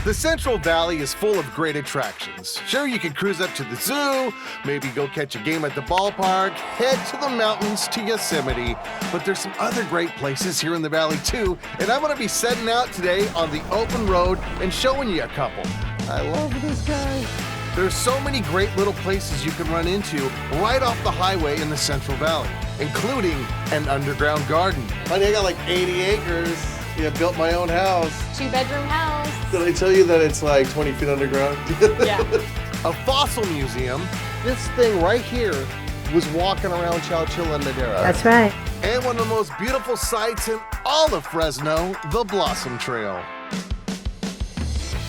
The Central Valley is full of great attractions. Sure, you can cruise up to the zoo, maybe go catch a game at the ballpark, head to the mountains to Yosemite, but there's some other great places here in the valley too, and I'm going to be setting out today on the open road and showing you a couple. I love this guy. There's so many great little places you can run into right off the highway in the Central Valley, including an underground garden. I got like 80 acres. Yeah, built my own house. 2-bedroom house. Did I tell you that it's like 20 feet underground? Yeah. A fossil museum. This thing right here was walking around Chowchilla and Madera. That's right. And one of the most beautiful sights in all of Fresno, the Blossom Trail.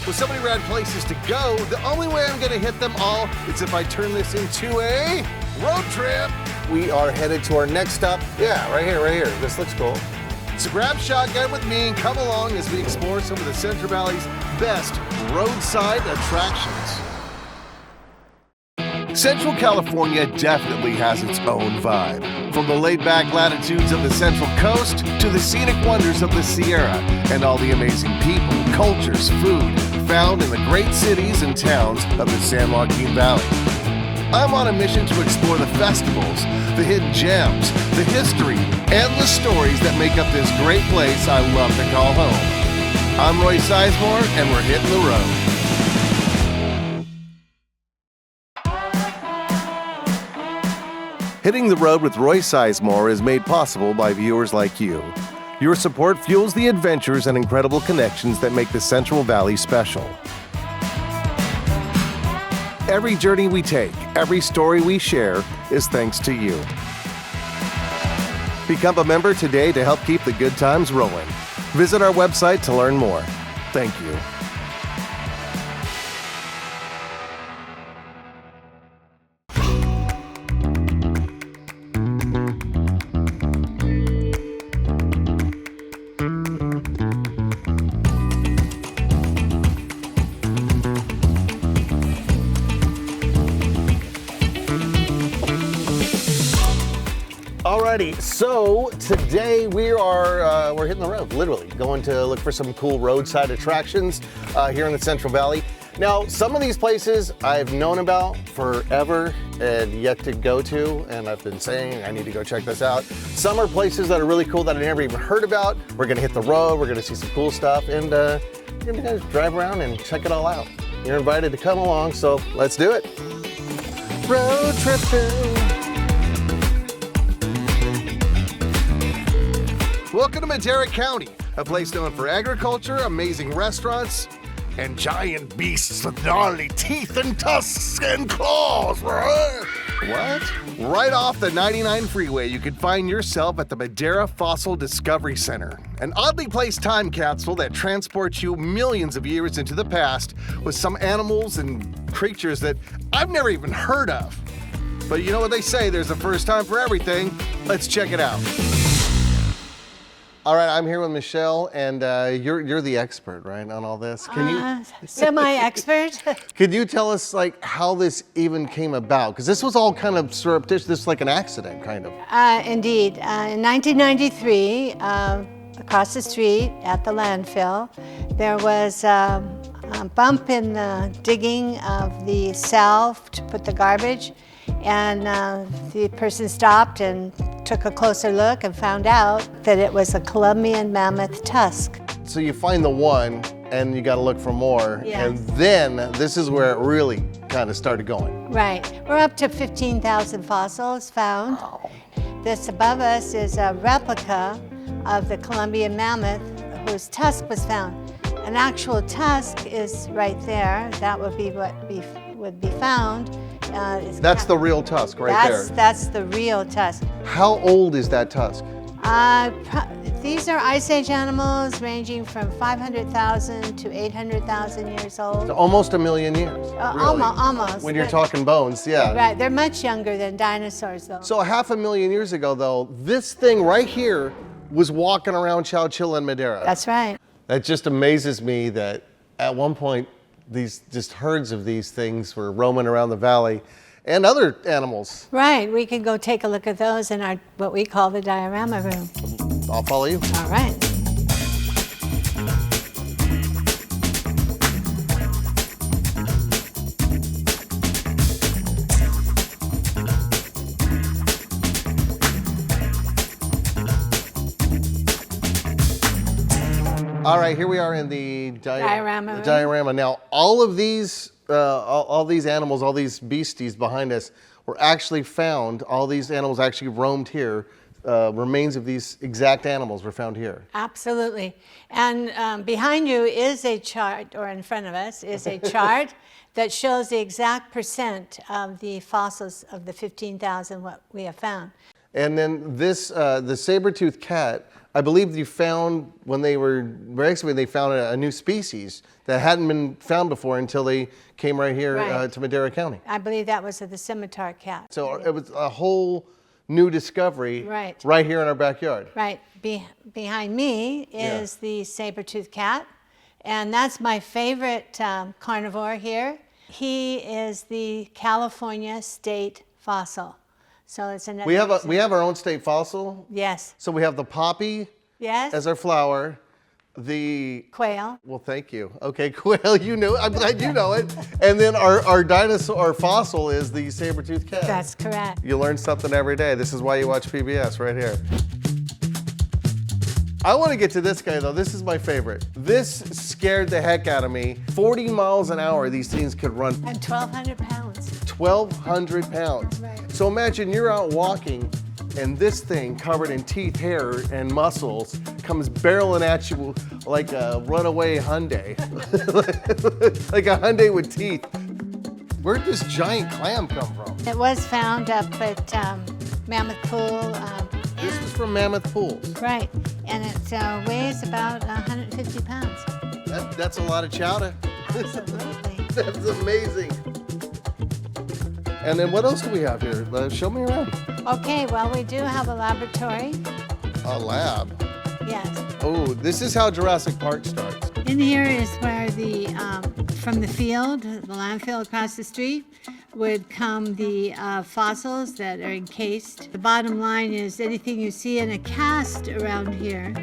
With so many rad places to go, the only way I'm gonna hit them all is if I turn this into a road trip. We are headed to our next stop. Yeah, right here. This looks cool. So grab shotgun with me and come along as we explore some of the Central Valley's best roadside attractions. Central California definitely has its own vibe. From the laid-back latitudes of the Central Coast to the scenic wonders of the Sierra and all the amazing people, cultures, food found in the great cities and towns of the San Joaquin Valley. I'm on a mission to explore the festivals, the hidden gems, the history, and the stories that make up this great place I love to call home. I'm Roy Sizemore, and we're hitting the road. Hitting the Road with Roy Sizemore is made possible by viewers like you. Your support fuels the adventures and incredible connections that make the Central Valley special. Every journey we take, every story we share is thanks to you. Become a member today to help keep the good times rolling. Visit our website to learn more. Thank you. Alrighty, so today we're hitting the road, literally going to look for some cool roadside attractions here in the Central Valley. Now, some of these places I've known about forever and yet to go to, and I've been saying I need to go check this out. Some are places that are really cool that I never even heard about. We're gonna hit the road, we're gonna see some cool stuff, and we're gonna guys drive around and check it all out. You're invited to come along, so let's do it. Road tripping. Welcome to Madera County, a place known for agriculture, amazing restaurants, and giant beasts with gnarly teeth and tusks and claws. What? Right off the 99 freeway, you can find yourself at the Madera Fossil Discovery Center, an oddly placed time capsule that transports you millions of years into the past with some animals and creatures that I've never even heard of. But you know what they say, there's a first time for everything. Let's check it out. All right, I'm here with Michelle, and you're the expert, right, on all this. Can you Semi-expert. could you tell us like how this even came about? Because this was all kind of surreptitious. This was like an accident, kind of. Indeed. In 1993, across the street at the landfill, there was a bump in the digging of the cell to put the garbage, and the person stopped and took a closer look and found out that it was a Columbian mammoth tusk. So you find the one, and you got to look for more, Yes. and then this is where it really kind of started going. Right. We're up to 15,000 fossils found. Wow. This above us is a replica of the Columbian mammoth whose tusk was found. An actual tusk is right there. That would be what would be found. That's the real tusk right there. That's the real tusk. How old is that tusk? These are Ice Age animals ranging from 500,000 to 800,000 years old. Almost a million years. Really. Almost. When you're talking bones, yeah. Right, they're much younger than dinosaurs though. So 500,000 years ago though, this thing right here was walking around Chowchilla and Madera. That's right. That just amazes me that at one point these just herds of these things were roaming around the valley, and other animals. Right, we can go take a look at those in our what we call the diorama room. I'll follow you. All right. All right, here we are in the Diorama. diorama. Now, all of these, all these animals, all these beasties behind us were actually found. All these animals actually roamed here. Remains of these exact animals were found here. Absolutely. And behind you is a chart, or in front of us is a chart that shows the exact percent of the fossils of the 15,000 what we have found. And then this, the saber-toothed cat, I believe you found when they were excavating, they found a new species that hadn't been found before until they came right here to Madera County. I believe that was the scimitar cat. So it was a whole new discovery right here in our backyard. Right. Behind me is the saber-toothed cat, and that's my favorite carnivore here. He is the California state fossil. So it's another. We have our own state fossil. Yes. So we have the poppy as our flower. The quail. Well, thank you. Okay, quail, you know, I'm glad you know it. And then our dinosaur, our fossil is the saber-toothed cat. That's correct. You learn something every day. This is why you watch PBS right here. I want to get to this guy though. This is my favorite. This scared the heck out of me. 40 miles an hour these things could run. And 1,200 pounds. 1,200 pounds. Right. So imagine you're out walking and this thing covered in teeth, hair, and muscles comes barreling at you like a runaway Hyundai. Like a Hyundai with teeth. Where'd this giant clam come from? It was found up at Mammoth Pool. This was from Mammoth Pools. Right, and it weighs about 150 pounds. That's a lot of chowder. Absolutely. That's amazing. And then what else do we have here? Show me around. Okay, well, we do have a laboratory. A lab? Yes. Oh, this is how Jurassic Park starts. In here is where the, from the field, the landfill across the street, would come the fossils that are encased. The bottom line is anything you see in a cast around here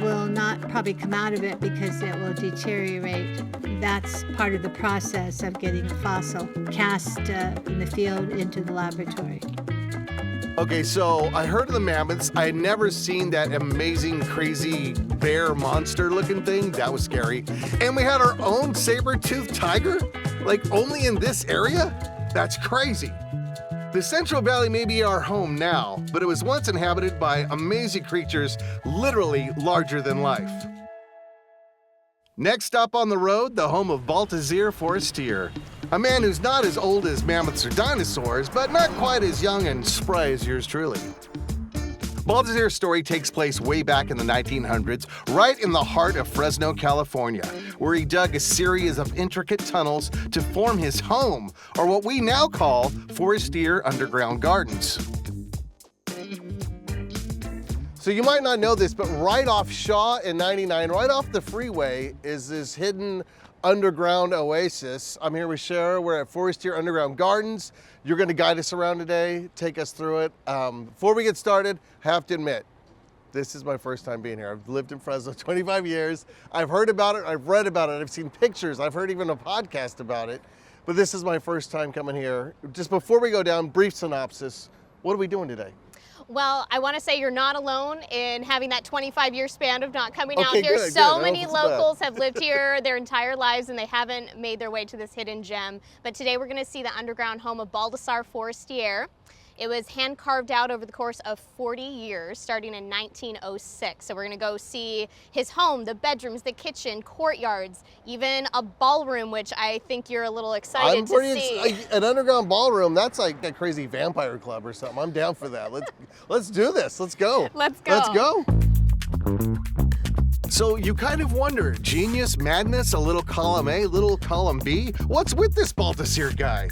will not probably come out of it because it will deteriorate. That's part of the process of getting a fossil cast in the field into the laboratory. Okay, so I heard of the mammoths. I had never seen that amazing, crazy bear monster looking thing. That was scary. And we had our own saber-toothed tiger? Like only in this area? That's crazy. The Central Valley may be our home now, but it was once inhabited by amazing creatures literally larger than life. Next up on the road, the home of Balthazar Forestiere, a man who's not as old as mammoths or dinosaurs, but not quite as young and spry as yours truly. Balthazar's story takes place way back in the 1900s, right in the heart of Fresno, California, where he dug a series of intricate tunnels to form his home, or what we now call Forestiere Underground Gardens. So you might not know this, but right off Shaw and 99, right off the freeway, is this hidden underground oasis. I'm here with Shara. We're at Forestiere Underground Gardens. You're going to guide us around today, take us through it. Before we get started, I have to admit, this is my first time being here. I've lived in Fresno 25 years. I've heard about it, I've read about it, I've seen pictures, I've heard even a podcast about it. But this is my first time coming here. Just before we go down, brief synopsis. What are we doing today? Well, I want to say you're not alone in having that 25-year span of not coming out here. Good, so many locals have lived here their entire lives and they haven't made their way to this hidden gem. But today we're going to see the underground home of Balthazar Forestiere. It was hand carved out over the course of 40 years, starting in 1906. So we're going to go see his home, the bedrooms, the kitchen, courtyards, even a ballroom, which I think you're a little excited to see. An underground ballroom, that's like that crazy vampire club or something. I'm down for that. Let's do this. Let's go. Let's go. Let's go. So you kind of wonder, genius, madness, a little column A, little column B? What's with this Balthazar guy?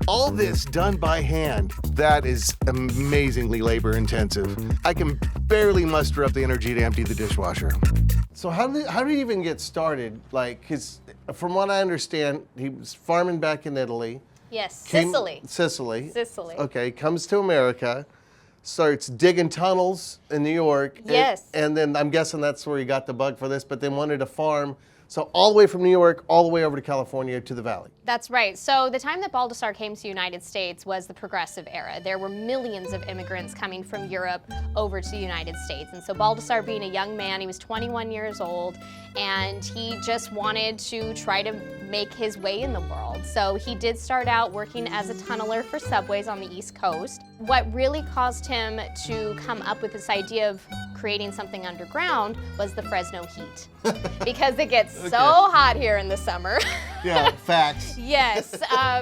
All this done by hand, that is amazingly labor intensive. I can barely muster up the energy to empty the dishwasher. So how did he even get started? Like, from what I understand, he was farming back in Italy. Yes, Sicily. Sicily. Okay, comes to America, starts digging tunnels in New York. Yes. And then I'm guessing that's where he got the bug for this, but then wanted to farm So all the way from New York, all the way over to California to the valley. That's right. So the time that Baldassar came to the United States was the Progressive Era. There were millions of immigrants coming from Europe over to the United States. And so Baldassar, being a young man, he was 21 years old, and he just wanted to try to make his way in the world. So he did start out working as a tunneler for subways on the East Coast. What really caused him to come up with this idea of creating something underground was the Fresno heat. Because it gets so hot here in the summer. Yeah, facts. Yes,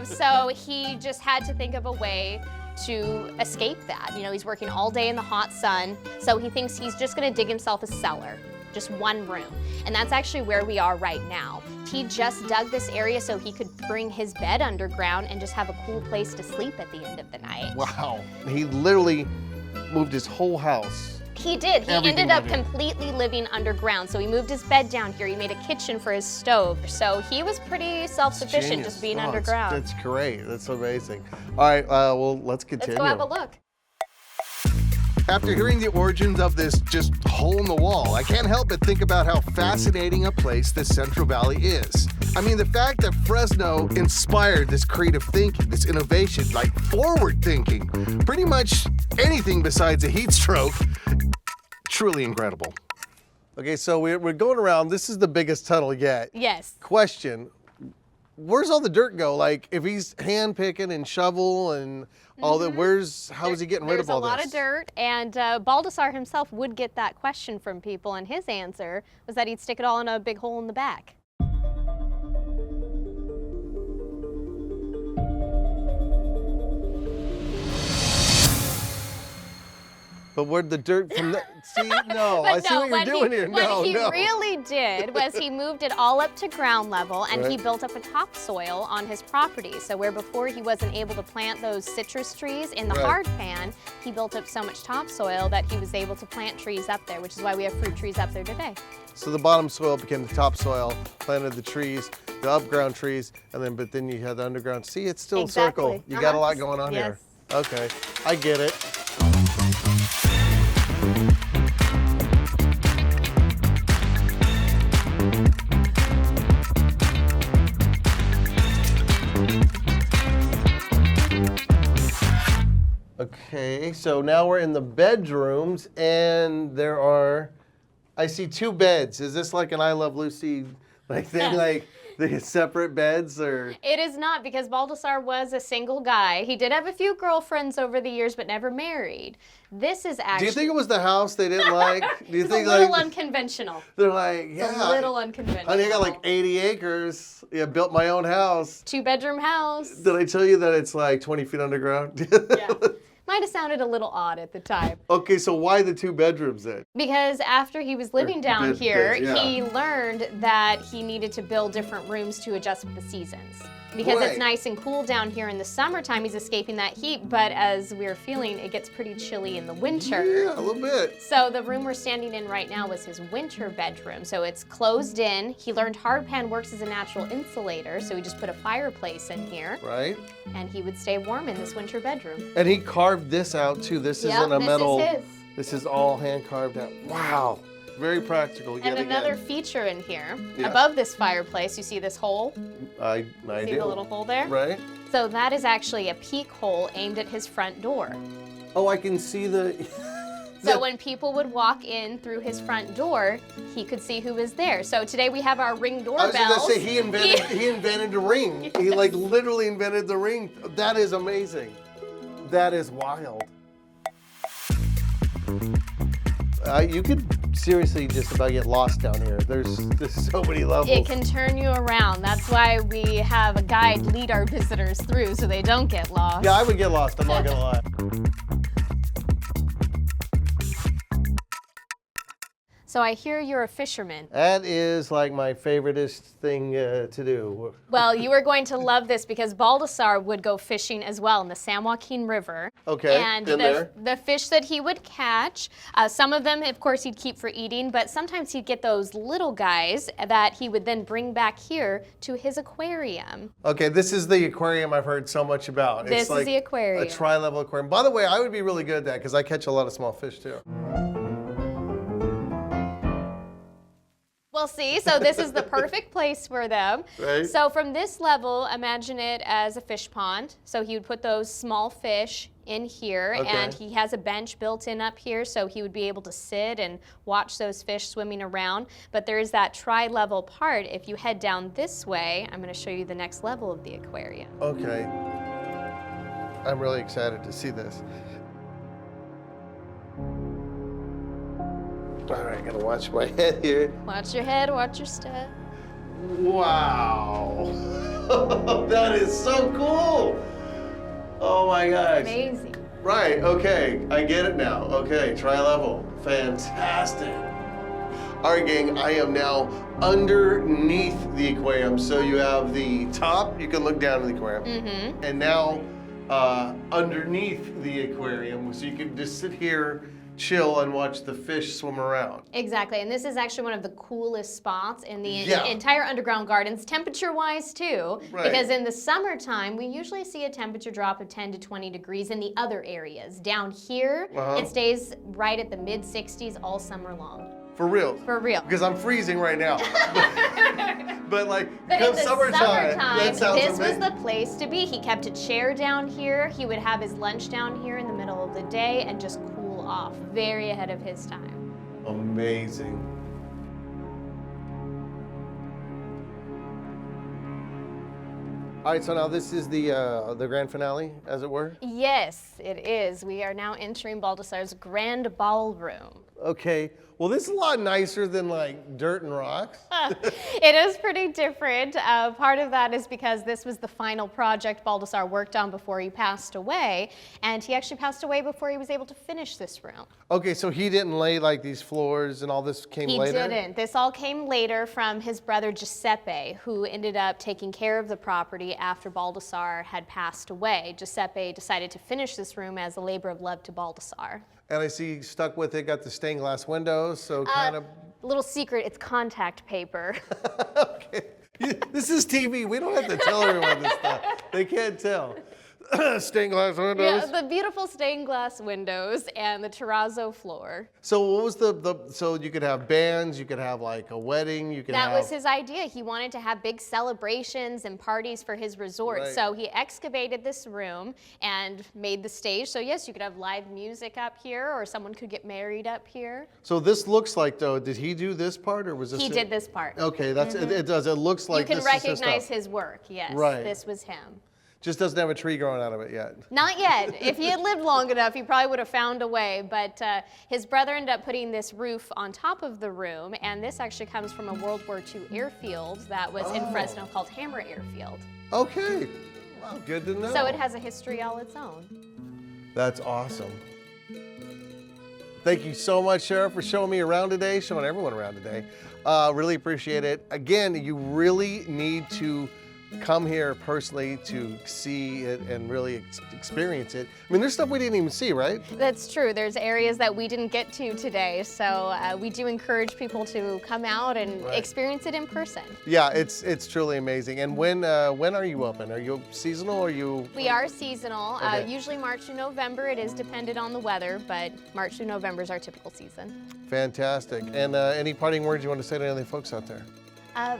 so he just had to think of a way to escape that. You know, he's working all day in the hot sun, so he thinks he's just gonna dig himself a cellar, just one room. And that's actually where we are right now. He just dug this area so he could bring his bed underground and just have a cool place to sleep at the end of the night. Wow. He literally moved his whole house. He did. He ended up completely living underground. So he moved his bed down here. He made a kitchen for his stove. So he was pretty self-sufficient just being underground. That's great. That's amazing. All right, well, let's continue. Let's go have a look. After hearing the origins of this just hole in the wall, I can't help but think about how fascinating a place the Central Valley is. I mean, the fact that Fresno inspired this creative thinking, this innovation, like forward thinking, pretty much anything besides a heat stroke, truly incredible. Okay, so we're going around. This is the biggest tunnel yet. Yes. Question, where's all the dirt go? Like, if he's hand picking and shovel and all that, how is he getting rid of all this? There's a lot of dirt, and Baldassar himself would get that question from people, and his answer was that he'd stick it all in a big hole in the back. But where'd the dirt from the, see, no, I see what you're doing here. What he really did was he moved it all up to ground level, and he built up a topsoil on his property. So where before he wasn't able to plant those citrus trees in the hard pan, he built up so much topsoil that he was able to plant trees up there, which is why we have fruit trees up there today. So the bottom soil became the topsoil, planted the trees, the upground trees, and then, but then you had the underground. See, it's still a circle. You got a lot going on here. Okay, I get it. Okay, so now we're in the bedrooms, and there are, I see 2 beds. Is this like an I Love Lucy like thing, like the separate beds, or? It is not, because Baldassar was a single guy. He did have a few girlfriends over the years, but never married. This is actually. Do you think it was the house they didn't like? Do you think a little unconventional. They're like, yeah. It's a little unconventional. Honey, I got like 80 acres. Yeah, built my own house. 2-bedroom house. Did I tell you that it's like 20 feet underground? Yeah. Might have sounded a little odd at the time. Okay, so why the 2 bedrooms then? Because after he was living down here, he learned that he needed to build different rooms to adjust with the seasons. Because it's nice and cool down here in the summertime, he's escaping that heat, but as we're feeling, it gets pretty chilly in the winter. Yeah, a little bit. So the room we're standing in right now was his winter bedroom. So it's closed in. He learned hardpan works as a natural insulator, so he just put a fireplace in here. Right. And he would stay warm in this winter bedroom. And he carved this out too. This isn't a metal. This is his. This is all hand carved out. Wow. Very practical yet And another feature in here, above this fireplace, you see this hole? I see the little hole there? Right. So that is actually a peek hole aimed at his front door. Oh, I can see the... So when people would walk in through his front door, he could see who was there. So today we have our Ring doorbells. I was going to say, he invented the ring. Yes. He like literally invented the ring. That is amazing. That is wild. You could seriously just about get lost down here. There's so many levels. It can turn you around. That's why we have a guide lead our visitors through so they don't get lost. Yeah, I would get lost, I'm not gonna lie. So I hear you're a fisherman. That is like my favoriteest thing to do. Well, you are going to love this because Baldassar would go fishing as well in the San Joaquin River. Okay, and the fish that he would catch, some of them, of course, he'd keep for eating, but sometimes he'd get those little guys that he would then bring back here to his aquarium. Okay, this is the aquarium I've heard so much about. This it's like is the aquarium. A tri-level aquarium. By the way, I would be really good at that because I catch a lot of small fish too. Well, see, so this is the perfect place for them. Right. So from this level, imagine it as a fish pond. So he would put those small fish in here, Okay. and he has a bench built in up here, so he would be able to sit and watch those fish swimming around. But there is that tri-level part. If you head down this way, I'm going to show you the next level of the aquarium. Okay. I'm really excited to see this. All right, gotta watch my head here. Watch your head, watch your step. Wow. That is so cool. Oh my gosh. Amazing. Right, okay, I get it now. Okay, tri-level, fantastic. All right, gang, I am now underneath the aquarium. So you have the top, you can look down at the aquarium. Mm-hmm. And now underneath the aquarium, so you can just sit here, chill, and watch the fish swim around. Exactly, and this is actually one of the coolest spots in the Yeah. entire underground gardens, temperature-wise too, Right. because in the summertime, we usually see a temperature drop of 10 to 20 degrees in the other areas. Down here, Uh-huh. it stays right at the mid-60s all summer long. For real. For real. Because I'm freezing right now. But like, But in come the summertime, that sounds this was amazing. the place to be. He kept a chair down here. He would have his lunch down here in the middle of the day and just cool off. Very ahead of his time. Amazing. All right, so now this is the grand finale, as it were. Yes, it is. We are now entering Baldassar's grand ballroom. Okay. Well, this is a lot nicer than like dirt and rocks. It is pretty different. Part of that is because this was the final project Baldassar worked on before he passed away, and he actually passed away before he was able to finish this room. Okay, so he didn't lay like these floors and all this came He later? didn't. This all came later from his brother Giuseppe, who ended up taking care of the property after Baldassar had passed away. Giuseppe decided to finish this room as a labor of love to Baldassar. And I see you stuck with it, got the stained glass windows, so kind of... Little secret, it's contact paper. Okay. This is TV. We don't have to tell everyone this stuff. They can't tell. Stained glass windows. Yeah, the beautiful stained glass windows and the terrazzo floor. So what was so you could have bands, you could have like a wedding, you could have... That was his idea. He wanted to have big celebrations and parties for his resort. Right. So he excavated this room and made the stage. So yes, you could have live music up here, or someone could get married up here. So this looks like, though, did he do this part or was this... He did this part. Okay, that's it does. It looks like You can this is his recognize stuff. his work, yes. Right. This was him. Just doesn't have a tree growing out of it yet. Not yet. If he had lived long enough, he probably would have found a way. But his brother ended up putting this roof on top of the room, and this actually comes from a World War II airfield that was in Fresno called Hammer Airfield. Okay. Wow, good to know. So it has a history all its own. That's awesome. Thank you so much, Sheriff, for showing me around today, showing everyone around today. Really appreciate it. Again, you really need to come here personally to see it and really experience it. I mean, there's stuff we didn't even see, right? That's true. There's areas that we didn't get to today. So we do encourage people to come out and experience it in person. Yeah, it's truly amazing. And when are you open? Are you seasonal or are you? We are seasonal. Okay. Usually March through November. It is dependent on the weather, but March through November is our typical season. Fantastic. And any parting words you want to say to any of the folks out there?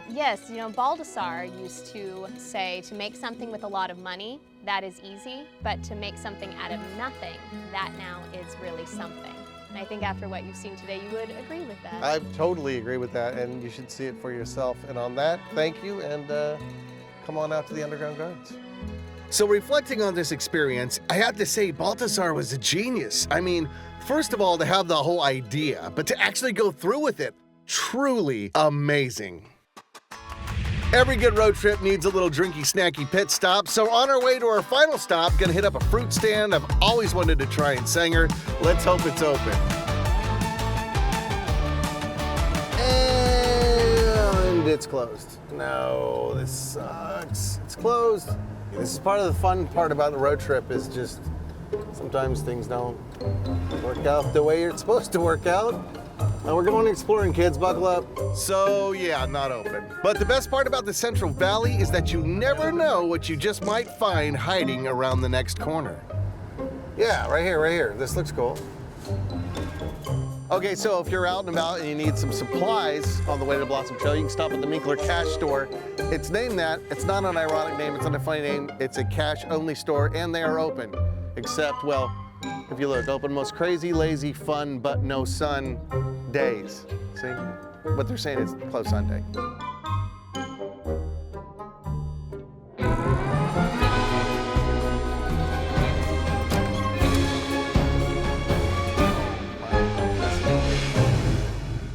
Yes, you know, Baldassar used to say to make something with a lot of money, that is easy, but to make something out of nothing, that now is really something. And I think after what you've seen today, you would agree with that. I totally agree with that, and you should see it for yourself. And on that, thank you, and come on out to the Underground Gardens. So reflecting on this experience, I have to say Baldassar was a genius. I mean, first of all, to have the whole idea, but to actually go through with it, truly amazing. Every good road trip needs a little drinky snacky pit stop, so on our way to our final stop, gonna hit up a fruit stand I've always wanted to try in Sanger. Let's hope it's open. And it's closed. No, this sucks. It's closed. This is part of the fun part about the road trip is just sometimes things don't work out the way it's supposed to work out. We're going exploring, kids. Buckle up. So yeah, not open. But the best part about the Central Valley is that you never know what you just might find hiding around the next corner. Yeah, right here, right here. This looks cool. Okay, so if you're out and about and you need some supplies on the way to the Blossom Trail, you can stop at the Minkler Cash Store. It's named that. It's not an ironic name. It's not a funny name. It's a cash-only store, and they are open. Except, well, if you look, open most crazy, lazy, fun, but no sun days. See? What they're saying is closed Sunday.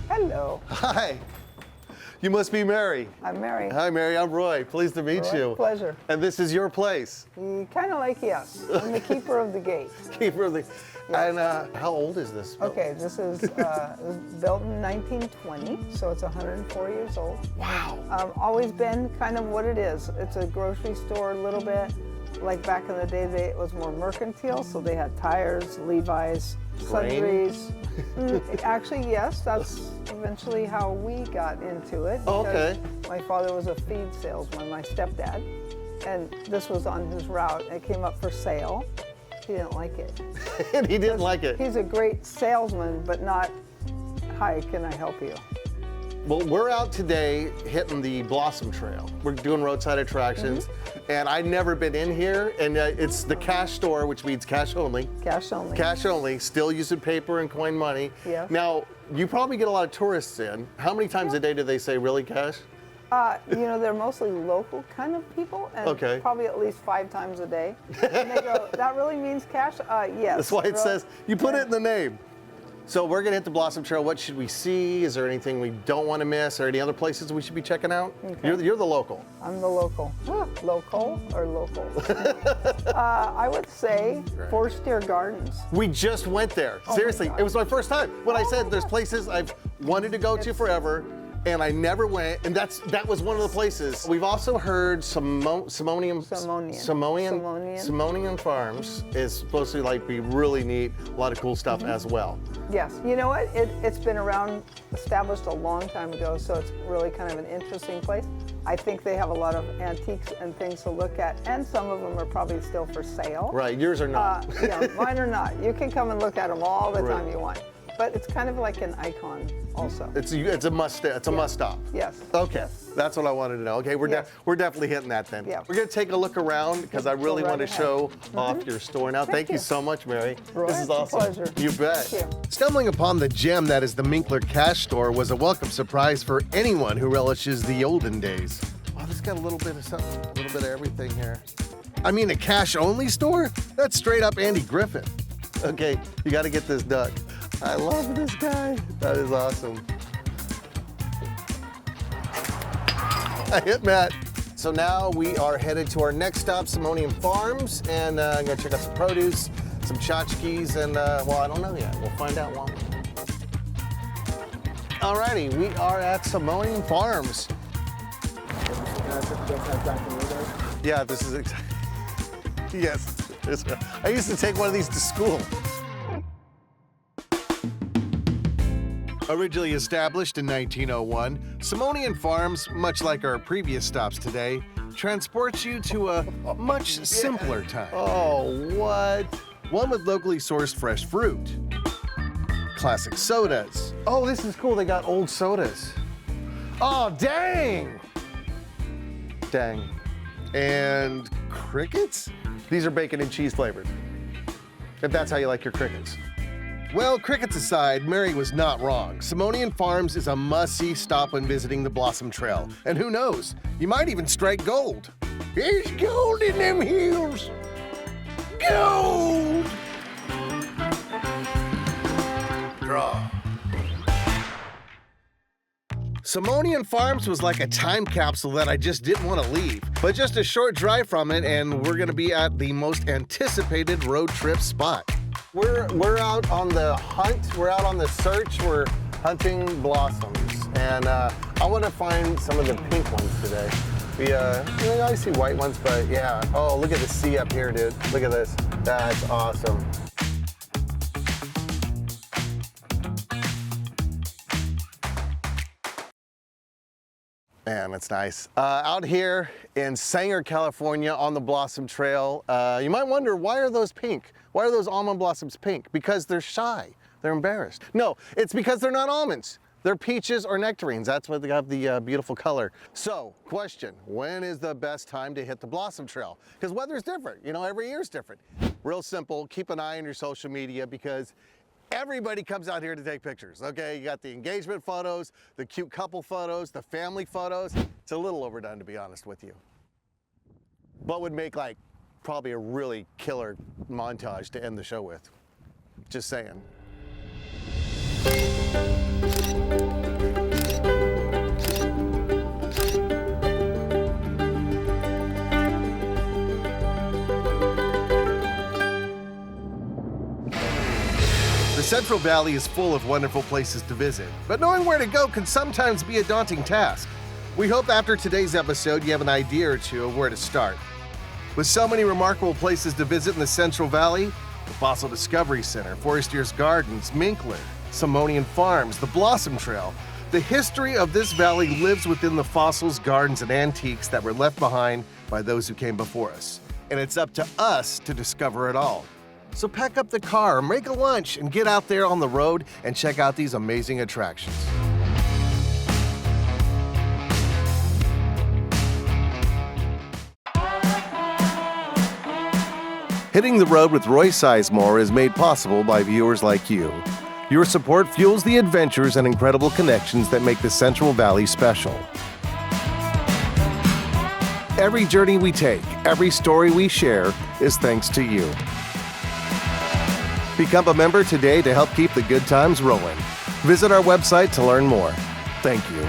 Hello. Hi. You must be Mary. I'm Mary. Hi, Mary. I'm Roy. Pleased to meet Roy, you. pleasure. And this is your place. Kind of like yes. I'm the keeper of the gate. Keeper of the... And how old is this? Okay, this is it was built in 1920, so it's 104 years old. Wow. Always been kind of what it is. It's a grocery store a little bit. Like back in the day, it was more mercantile, so they had tires, Levi's, sundries. Actually, yes, that's eventually how we got into it. Okay. My father was a feed salesman, my stepdad, and this was on his route. It came up for sale. He didn't like it. And he didn't like it. He's a great salesman, but not, hi, can I help you? Well, we're out today hitting the Blossom Trail. We're doing roadside attractions, and I've never been in here, and it's the cash store, which means cash only. Cash only. Cash only, still using paper and coin money. Yes. Now, you probably get a lot of tourists in. How many times a day do they say, really, cash? You know, they're mostly local kind of people, and Okay. probably at least 5 times a day. And they go, that really means cash? Yes. That's why it Really? says, you put it in the name. So we're gonna hit the Blossom Trail. What should we see? Is there anything we don't want to miss? Or any other places we should be checking out? Okay. You're the local. I'm the local. Local or local? I would say Forestiere Gardens. We just went there. my Seriously, God. it was my first time. When I said there's places I've wanted to go to forever, and I never went, and that was one of the places. We've also heard Simmonian Farms is supposed to like be really neat, a lot of cool stuff as well. Yes. You know what? It's been around, established a long time ago, so it's really kind of an interesting place. I think they have a lot of antiques and things to look at, and some of them are probably still for sale. Right, yours are not. Yeah, mine are not. You can come and look at them all the Right. time you want. But it's kind of like an icon also. It's a must stop. Yes. Okay, Yes. that's what I wanted to know. Okay, we're Yes. we're definitely hitting that then. Yeah. We're gonna take a look around because I really Go want to right show off your store now. Thank you you. so much, Mary. Roy, This is it's a awesome. pleasure. You bet. Thank you. Stumbling upon the gem that is the Minkler Cash Store was a welcome surprise for anyone who relishes the olden days. Wow, this got a little bit of something, a little bit of everything here. I mean, a cash-only store? That's straight up Andy Griffith. Okay, you got to get this duck. I love this guy. That is awesome. I hit Matt. So now we are headed to our next stop, Simmonian Farms, and I'm gonna check out some produce, some tchotchkes, and well, I don't know yet. We'll find out one. Alrighty, we are at Simmonian Farms. Yeah, this is exactly. Yes, I used to take one of these to school. Originally established in 1901, Simmonian Farms, much like our previous stops today, transports you to a much simpler time. Oh, what? One with locally sourced fresh fruit, classic sodas, Oh, this is cool. They got old sodas. Oh, dang! Dang. and crickets? These are bacon and cheese flavored. If that's how you like your crickets. Well, crickets aside, Mary was not wrong. Simmonian Farms is a must-see stop when visiting the Blossom Trail. And who knows, you might even strike gold. There's gold in them hills. Gold! Draw. Simmonian Farms was like a time capsule that I just didn't want to leave. But just a short drive from it, and we're gonna be at the most anticipated road trip spot. We're out on the hunt. We're out on the search. We're hunting blossoms, and I want to find some of the pink ones today. I see white ones, but yeah. Oh, look at the sea up here, dude. Look at this. That's awesome. Man, that's nice. Out here in Sanger, California on the Blossom Trail, you might wonder, why are those pink? Why are those almond blossoms pink? Because they're shy. They're embarrassed. No, it's because they're not almonds. They're peaches or nectarines. That's why they have the beautiful color. So, question, when is the best time to hit the Blossom Trail? Because weather's different, you know, every year's different. Real simple, keep an eye on your social media because everybody comes out here to take pictures, okay? You got the engagement photos, the cute couple photos, the family photos. It's a little overdone, to be honest with you. But would make like probably a really killer montage to end the show with. Just saying. The Central Valley is full of wonderful places to visit, but knowing where to go can sometimes be a daunting task. We hope after today's episode you have an idea or two of where to start. With so many remarkable places to visit in the Central Valley, the Fossil Discovery Center, Forestiere's Gardens, Minkler, Simmonian Farms, the Blossom Trail, the history of this valley lives within the fossils, gardens, and antiques that were left behind by those who came before us. And it's up to us to discover it all. So pack up the car, make a lunch, and get out there on the road and check out these amazing attractions. Hitting the Road with Roy Sizemore is made possible by viewers like you. Your support fuels the adventures and incredible connections that make the Central Valley special. Every journey we take, every story we share is thanks to you. Become a member today to help keep the good times rolling. Visit our website to learn more. Thank you.